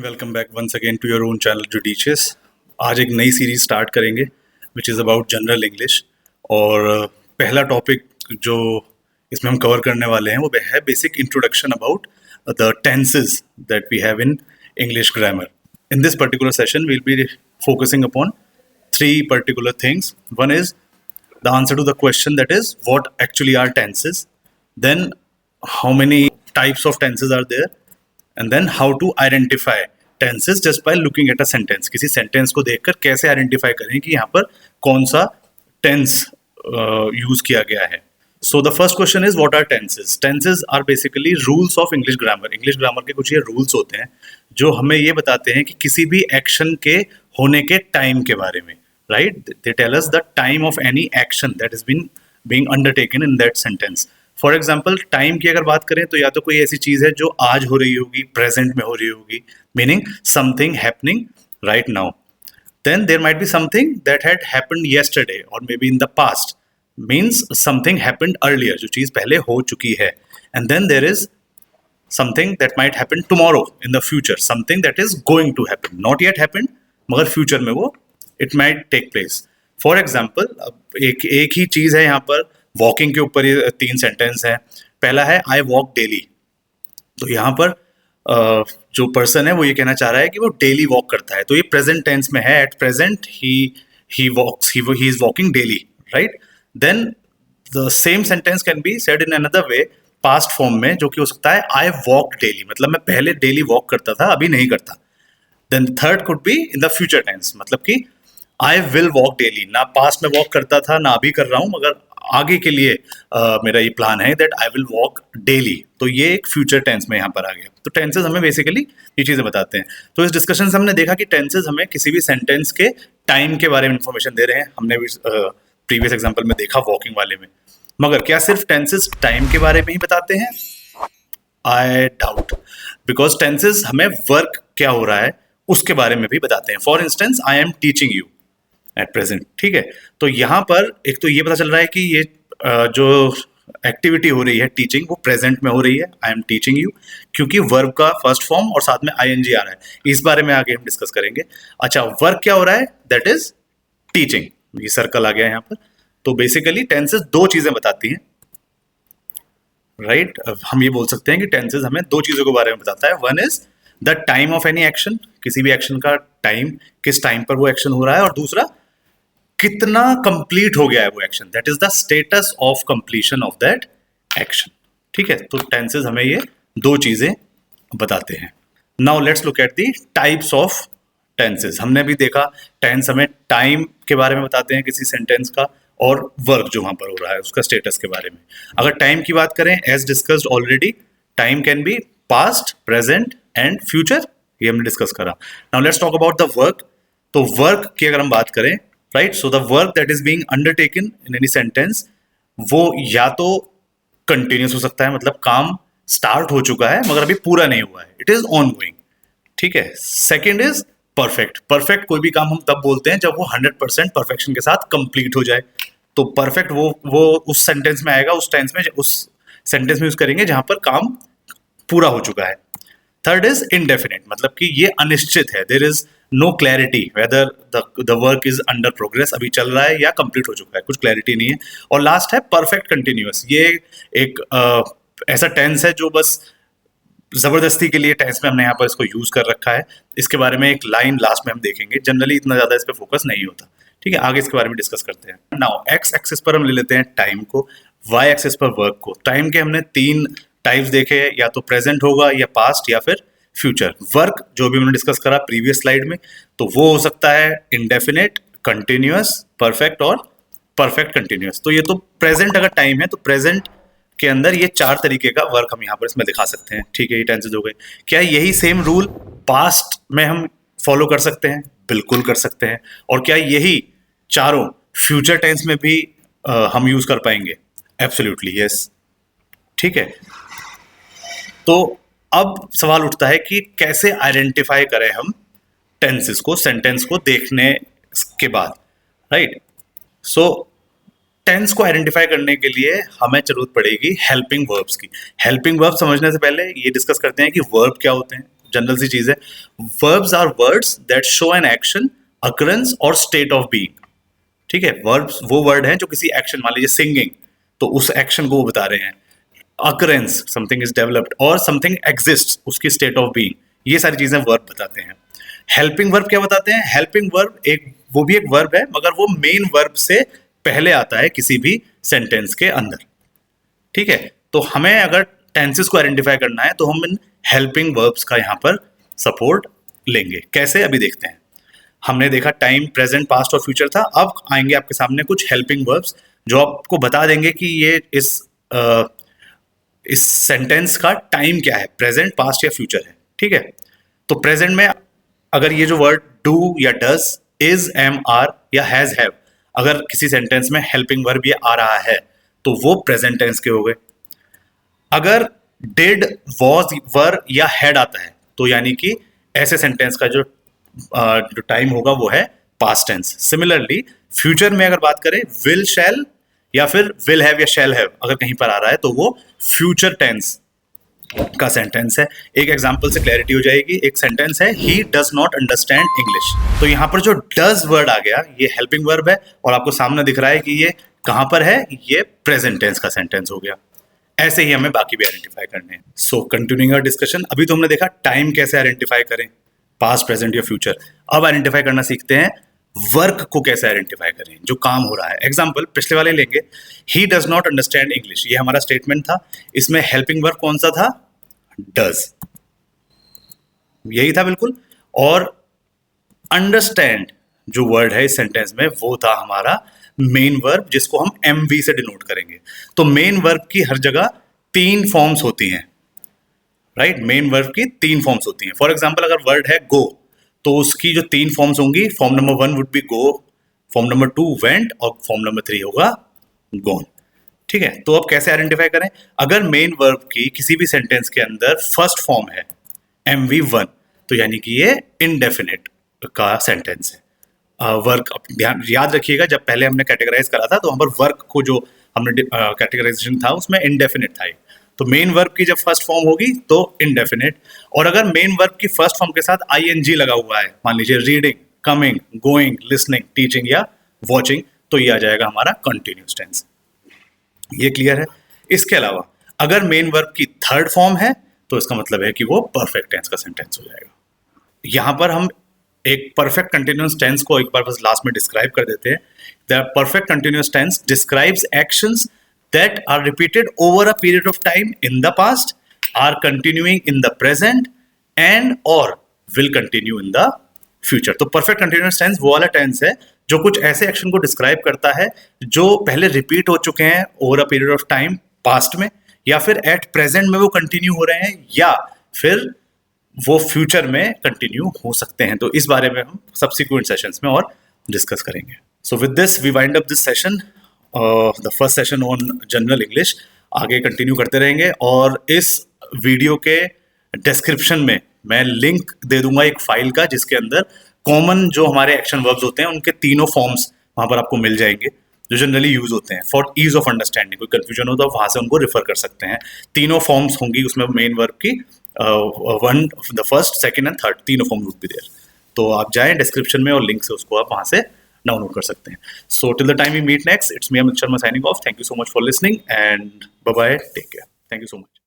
And welcome back once again to your own channel Judicious. आज एक नई series start करेंगे which is about general English. और पहला टॉपिक जो इसमें हम कवर करने वाले हैं वो है basic introduction about the tenses that we have in English grammar. In this particular session will be focusing upon three particular things. One is the answer to the question, that is what actually are tenses, then how many types of tenses are there, and then how to identify tenses just by looking at a sentence. किसी sentence को देखकर कैसे identify करें कि यहाँ पर कौन सा tense use किया गया है. So the first question is what are tenses? Tenses are basically rules of English grammar. English grammar के कुछ ये rules होते हैं जो हमें ये बताते हैं कि किसी भी action के होने के time के बारे में, right? They tell us the time of any action that has been being undertaken in that sentence. For example time की अगर बात करें तो या तो कोई ऐसी चीज है जो आज हो रही होगी, प्रेजेंट में हो रही होगी, meaning something happening right now. Then there might be something that had happened yesterday और maybe in the past, means something happened earlier, जो चीज पहले हो चुकी है. And then there is something that might happen tomorrow in the future, something that is going to happen, not yet happened मगर future में वो it might take place. For example एक ही चीज है यहाँ पर, वॉकिंग के ऊपर ये तीन सेंटेंस है. पहला है आई वॉक डेली, तो यहाँ पर जो पर्सन है वो ये कहना चाह रहा है कि वो डेली वॉक करता है, तो ये प्रेजेंट टेंस में है. At present he walks, he is walking daily, right. Then the same sentence can be said in another way, past form में, जो कि हो सकता है आई वॉक डेली, मतलब मैं पहले डेली वॉक करता था, अभी नहीं करता. Then third could be in the future tense, मतलब कि आई विल वॉक डेली, ना पास्ट में वॉक करता था ना अभी कर रहा हूं, मगर आगे के लिए मेरा ये प्लान है that I will walk daily, तो ये एक फ्यूचर टेंस में यहाँ पर आ गया. तो टेंसेज हमें बेसिकली ये चीज़ें बताते हैं. तो इस डिस्कशन से हमने देखा कि टेंसेज हमें किसी भी सेंटेंस के टाइम के बारे में इंफॉर्मेशन दे रहे हैं. हमने भी प्रीवियस एग्जाम्पल में देखा वॉकिंग वाले में, मगर क्या सिर्फ टेंसेज टाइम के बारे में ही बताते हैं? आई डाउट, बिकॉज टेंसेज हमें वर्क क्या हो रहा है उसके बारे में भी बताते हैं. For instance I am teaching you at present, ठीक है. तो यहाँ पर एक तो ये पता चल रहा है कि ये जो एक्टिविटी हो रही है टीचिंग, वो प्रेजेंट में हो रही है, आई एम टीचिंग यू, क्योंकि वर्ब का फर्स्ट फॉर्म और साथ में आईएनजी आ रहा है. इस बारे में आगे हम डिस्कस करेंगे. अच्छा, वर्क क्या हो रहा है? That is teaching. ये सर्कल आ गया यहाँ पर. तो बेसिकली टेंसेस दो चीजें बताती हैं, राइट. हम ये बोल सकते हैं कि टेंसेस हमें दो चीजों के बारे में बताता है. One is the time of any action, किसी भी एक्शन का टाइम, किस टाइम पर वो एक्शन हो रहा है, और दूसरा कितना कंप्लीट हो गया है वो action, that is the status of completion of that action, ठीक है. तो टेंसेस हमें ये दो चीजें बताते हैं. Now let's look at the types of tenses. हमने भी देखा टेंस हमें टाइम के बारे में बताते हैं किसी सेंटेंस का, और वर्क जो वहां पर हो रहा है उसका स्टेटस के बारे में. अगर टाइम की बात करें, as discussed already, time can be past, present and future, ये हमने डिस्कस करा. Now let's talk about the work. तो वर्क की अगर हम बात करें, right, so the work that is being undertaken in any sentence, वो या तो कंटिन्यूस हो सकता है, मतलब काम स्टार्ट हो चुका है मगर अभी पूरा नहीं हुआ है, इट इज ऑनगोइंग, ठीक है. Second is perfect. परफेक्ट कोई भी काम हम तब बोलते हैं जब वो 100% परफेक्शन के साथ कंप्लीट हो जाए. तो परफेक्ट वो उस सेंटेंस में आएगा, उस टेंस में, उस सेंटेंस में यूज करेंगे जहां पर काम पूरा हो चुका है. थर्ड इज इंडेफिनिट, मतलब कि ये अनिश्चित है, there is no clarity whether the work is under progress, अभी चल रहा है या कंप्लीट हो चुका है, कुछ क्लैरिटी नहीं है. और लास्ट है परफेक्ट कंटिन्यूअस. ये एक ऐसा टेंस है जो बस जबरदस्ती के लिए टेंस में हमने यहाँ पर इसको यूज कर रखा है. इसके बारे में एक लाइन लास्ट में हम देखेंगे. जनरली इतना ज्यादा इस पर फोकस नहीं होता, ठीक है. आगे इसके बारे में डिस्कस करते हैं. नाउ एक्स एक्सिस पर हम ले लेते हैं टाइम को, वाई एक्सिस पर वर्क को. टाइम के हमने तीन टाइप्स देखे, या तो प्रेजेंट होगा, या पास्ट, या फिर फ्यूचर. वर्क जो भी हमने डिस्कस करा प्रीवियस स्लाइड में, तो वो हो सकता है इंडेफिनिट, कंटिन्यूअस, परफेक्ट और परफेक्ट कंटिन्यूअस. तो ये तो प्रेजेंट अगर टाइम है तो प्रेजेंट के अंदर ये चार तरीके का वर्क हम यहाँ पर इसमें दिखा सकते हैं, ठीक है. ये टेंसेज हो गए. क्या यही सेम रूल पास्ट में हम फॉलो कर सकते हैं? बिल्कुल कर सकते हैं. और क्या यही चारों फ्यूचर टेंस में भी हम यूज कर पाएंगे? एब्सोल्युटली यस, ठीक है. तो अब सवाल उठता है कि कैसे आइडेंटिफाई करें हम टेंसेस को, सेंटेंस को देखने के बाद, राइट. सो टेंस को आइडेंटिफाई करने के लिए हमें जरूरत पड़ेगी हेल्पिंग वर्ब्स की. हेल्पिंग वर्ब समझने से पहले ये डिस्कस करते हैं कि वर्ब क्या होते हैं. जनरल सी चीज है। Verbs are words that show an action, occurrence और स्टेट ऑफ बीइंग। ठीक है, वर्ब्स वो वर्ड हैं जो किसी एक्शन, मान लीजिए सिंगिंग, तो उस एक्शन को वो बता रहे हैं। अकरेंस, समथिंग इज डेवलप्ड, और समथिंग एग्जिस्ट्स, उसकी स्टेट ऑफ बीइंग। ये सारी चीजें वर्ब बताते हैं। हेल्पिंग वर्ब क्या बताते हैं? हेल्पिंग वर्ब वो भी एक वर्ब है, मगर वो मेन वर्ब से पहले आता है किसी भी सेंटेंस के अंदर। ठीक है, तो हमें अगर टेंसेस को आइडेंटिफाई करना है तो हम इन हेल्पिंग वर्ब्स का यहाँ पर सपोर्ट लेंगे। कैसे, अभी देखते हैं। हमने देखा टाइम, प्रेजेंट, पास्ट और फ्यूचर था। अब आएंगे आपके सामने कुछ हेल्पिंग वर्ब्स जो आपको बता देंगे कि ये इस सेंटेंस का टाइम क्या है, प्रेजेंट, पास्ट या फ्यूचर है। ठीक है, तो प्रेजेंट में अगर ये जो वर्ड डू या डज, इज, एम, आर या हैज, हैव, अगर किसी सेंटेंस में हेल्पिंग वर्ब ये आ रहा है तो वो प्रेजेंट टेंस के हो गए। अगर डिड, वॉज, वर या हैड आता है तो यानी कि ऐसे सेंटेंस का जो टाइम होगा वो है पास्ट टेंस। सिमिलरली फ्यूचर में अगर बात करें, विल, शैल या फिर विल हैव या शैल हैव अगर कहीं पर आ रहा है तो वो फ्यूचर टेंस का सेंटेंस है। एक एग्जांपल से क्लैरिटी हो जाएगी। एक सेंटेंस है, he does not understand English. तो यहां पर जो डज वर्ड आ गया ये हेल्पिंग वर्ब है, और आपको सामने दिख रहा है कि ये कहां पर है, ये प्रेजेंट टेंस का सेंटेंस हो गया। ऐसे ही हमें बाकी भी आइडेंटिफाई करने हैं। सो कंटिन्यूइंग आवर डिस्कशन, अभी तो हमने देखा टाइम कैसे आइडेंटिफाई करें, पास्ट, प्रेजेंट या फ्यूचर। अब आइडेंटिफाई करना सीखते हैं वर्क को कैसे आइडेंटिफाई करें, जो काम हो रहा है। एग्जाम्पल पिछले वाले लेंगे, he does not understand English, ये हमारा स्टेटमेंट था। इसमें हेल्पिंग वर्ब कौन सा था? डज, यही था बिल्कुल। और अंडरस्टैंड जो वर्ड है इस सेंटेंस में वो था हमारा मेन वर्ब, जिसको हम एमवी से डिनोट करेंगे। तो मेन वर्ब की हर जगह 3 फॉर्म्स होती हैं, राइट? मेन वर्ब की 3 फॉर्म्स होती हैं। फॉर एग्जाम्पल अगर वर्ड है गो, तो उसकी जो 3 फॉर्म्स होंगी, form number 1 would be go, form number 2 went और फॉर्म नंबर 3 होगा गॉन। ठीक है, तो अब कैसे आइडेंटिफाई करें? अगर मेन वर्ब की किसी भी सेंटेंस के अंदर फर्स्ट फॉर्म है MV1, तो यानी कि ये इनडेफिनेट का सेंटेंस है। वर्क, ध्यान याद रखिएगा, जब पहले हमने कैटेगराइज करा था तो वहां पर वर्क को जो हमने कैटेगराइजेशन था उसमें इनडेफिनेट था। तो मेन वर्ब की जब फर्स्ट फॉर्म होगी तो इनडेफिनेट, और अगर मेन वर्ब की फर्स्ट फॉर्म के साथ ING लगा हुआ है, मान लीजिए reading, coming, going, listening, teaching या वॉचिंग, तो ये आ जाएगा हमारा कंटिन्यूअस टेंस। ये क्लियर है? इसके अलावा अगर मेन वर्ब की थर्ड फॉर्म है तो इसका मतलब है कि वो परफेक्ट टेंस का सेंटेंस हो जाएगा। यहां पर हम एक परफेक्ट कंटिन्यूअस टेंस को एक बार बस लास्ट में डिस्क्राइब कर देते हैं। The perfect continuous tense describes actions that are repeated over a period of time in the past, are continuing in the present and or will continue in the future। तो perfect continuous tense वो वाला tense है जो कुछ ऐसे action को describe करता है जो पहले रिपीट हो चुके हैं over a period of time past में, या फिर एट प्रेजेंट में वो कंटिन्यू हो रहे हैं, या फिर वो फ्यूचर में कंटिन्यू हो सकते हैं। तो इस बारे में हम सब्सिक्वेंट सेशंस में और डिस्कस करेंगे। So with this we wind up this session, the first session on general English. आगे कंटिन्यू करते रहेंगे, और इस वीडियो के डिस्क्रिप्शन में मैं लिंक दे दूंगा एक फाइल का, जिसके अंदर कॉमन जो हमारे एक्शन वर्ब्स होते हैं उनके तीनों फॉर्म्स वहां पर आपको मिल जाएंगे जो जनरली यूज होते हैं फॉर ईज ऑफ अंडरस्टैंडिंग। कोई कंफ्यूजन हो तो आप वहां से उनको रेफर कर सकते हैं। तीनों फॉर्म्स होंगी उसमें मेन वर्ब की, one, the first, second and third, तीनों फॉर्म वुड बी देयर। तो आप जाएं डिस्क्रिप्शन में और लिंक से उसको आप वहां से डाउनलोड कर सकते हैं। So till the time we meet next, it's me Amit Sharma signing off. Thank you so much for listening and bye bye, take care, thank you so much.